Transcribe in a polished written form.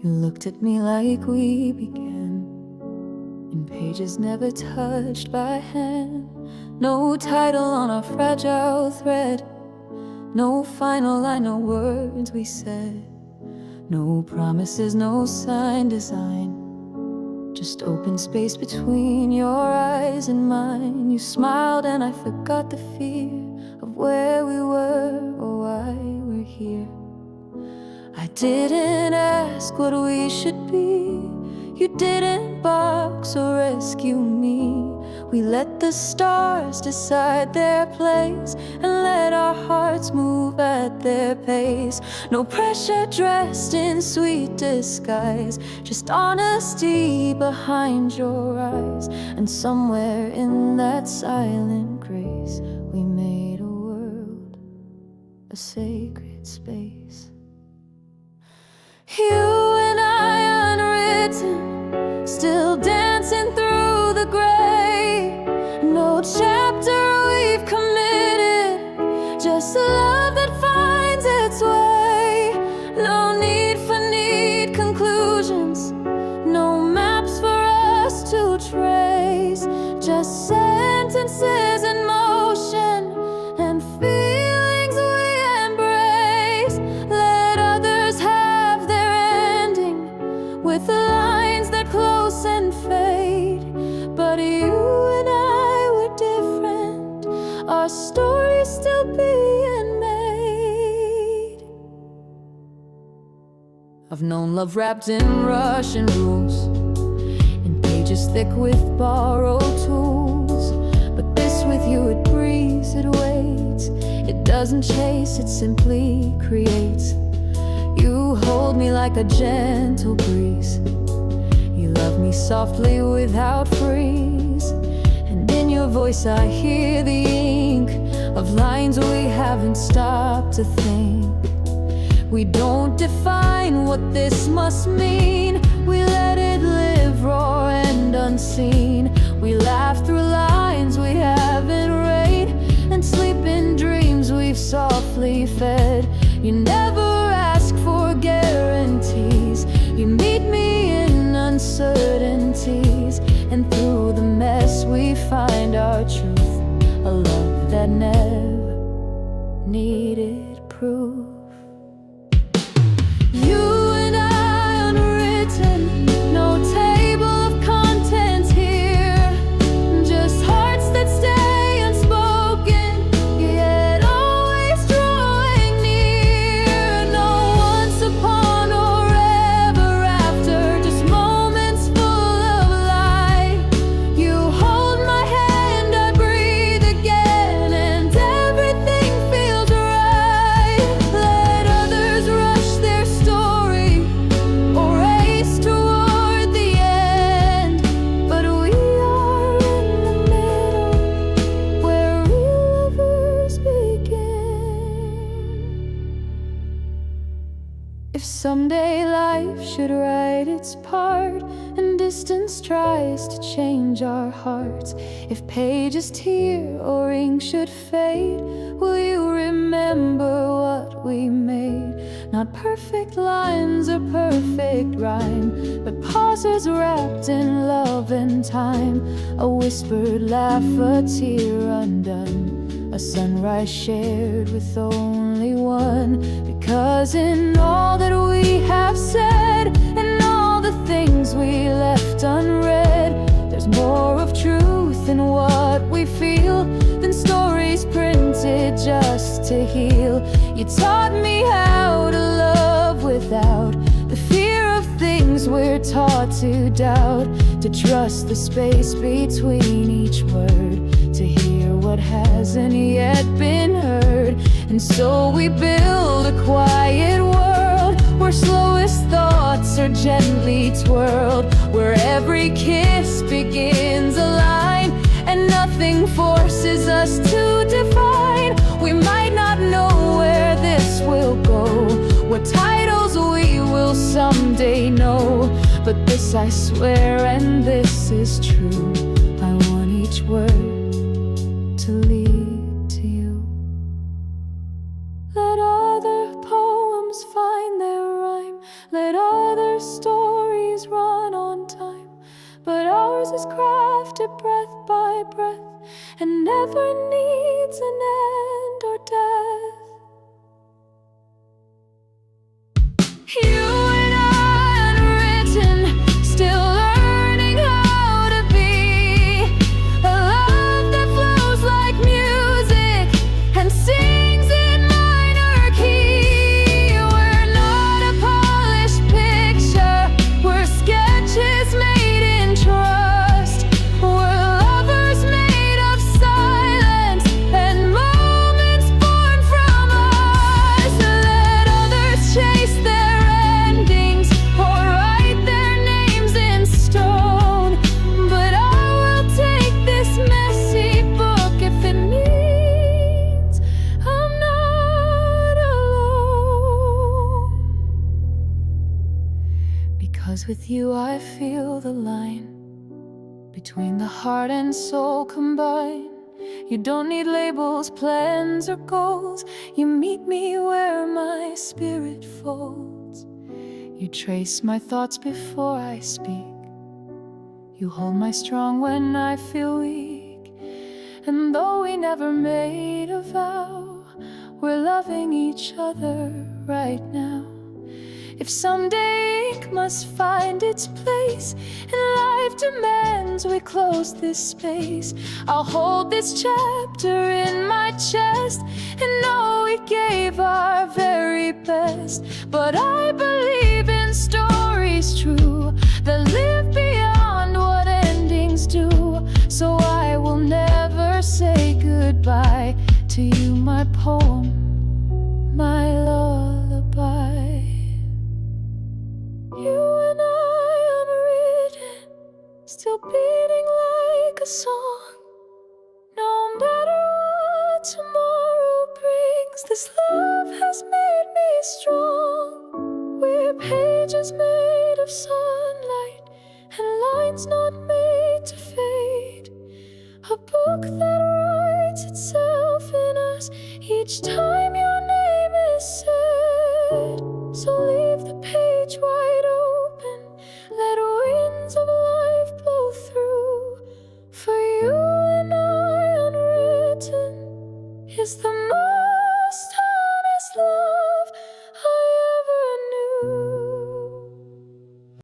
You looked at me like we began, in pages never touched by hand. No title on our fragile thread, no final line, no words we said. No promises, no sign design, just open space between your eyes and mine. You smiled and I forgot the fear of where we were or why we're here. I didn't ask what we should be, you didn't box or rescue me. We let the stars decide their place and let our hearts move at their pace. No pressure dressed in sweet disguise, just honesty behind your eyes. And somewhere in that silent grace, we made a world, a sacred space. You and I, unwritten, still dancing through the gray. No chapter we've committed, just a love that finds its way. No need for neat conclusions, no maps for us to trace, just sentences in motion and feelings we embrace. Let others have their ending with the lines that close and fade, but you and I were different, our story's still being made. I've known love wrapped in Russian rules, in pages thick with borrowed tools, but this with you, it breathes, it waits, it doesn't chase, it simply creates. You hold me like a gentle breeze, you love me softly without freeze, and in your voice I hear the ink of lines we haven't stopped to think. We don't define what this must mean, we let it live raw and unseen. We laugh through lines we haven't read, and sleep in dreams we've softly fed. You never ask for guarantees, you meet me in uncertainties, and through the mess we find our truth, a love that never needed proof. You and I, unwritten, no table of contents here, just hearts that stay unspoken, yet always drawing near. No once upon or ever after, just moments full of light. You hold my hand, I breathe again, and everything feels right. Let others rush their story or race toward the end, but we are in the middle, where real lovers begin. If someday life should write its part and distance tries to change our hearts, if pages tear or ink should fade, will you remember what we made? Not perfect lines or perfect rhyme, but pauses wrapped in love and time. A whispered laugh, a tear undone, a sunrise shared with only one. Because in all that we have said and all the things we left unread, there's more of truth in what we feel than stories printed just to heal. You taught me how to love without the fear of things we're taught to doubt, to trust the space between each word, to hear what hasn't yet been heard. And so we build a quiet world where slowest thoughts are gently twirled, where every kiss begins a line and nothing forces us to define. We might not know where this will go, what titles we will someday know, but this I swear and this is true, I want each word to lead to you. Let other poems find their rhyme, let others ours is crafted breath by breath, and never needs an end or death. You and I, unwritten, still learning how to be a love that flows like music and sings in minor key. We're not a polished picture, we're sketches made in trust. We're lovers made of silence and moments born from us. Let others chase their endings or write their names in stone, but I will take this messy book if it means I'm not alone. Because with you I feel the line between the heart and soul combine. You don't need labels, plans, or goals. You meet me where my spirit folds. You trace my thoughts before I speak. You hold my strong when I feel weak. And though we never made a vow, we're loving each other right now. If someday ink must find its place and life demands we close this space, I'll hold this chapter in my chest and know we gave our very best. But I believe in stories true that live beyond what endings do. So I will never say goodbye to you, my poem, my lullaby. You and I, unwritten, still beating like a song. No matter what tomorrow brings, this love has made me strong. We're pages made of sunlight and lines not made to fade. A book that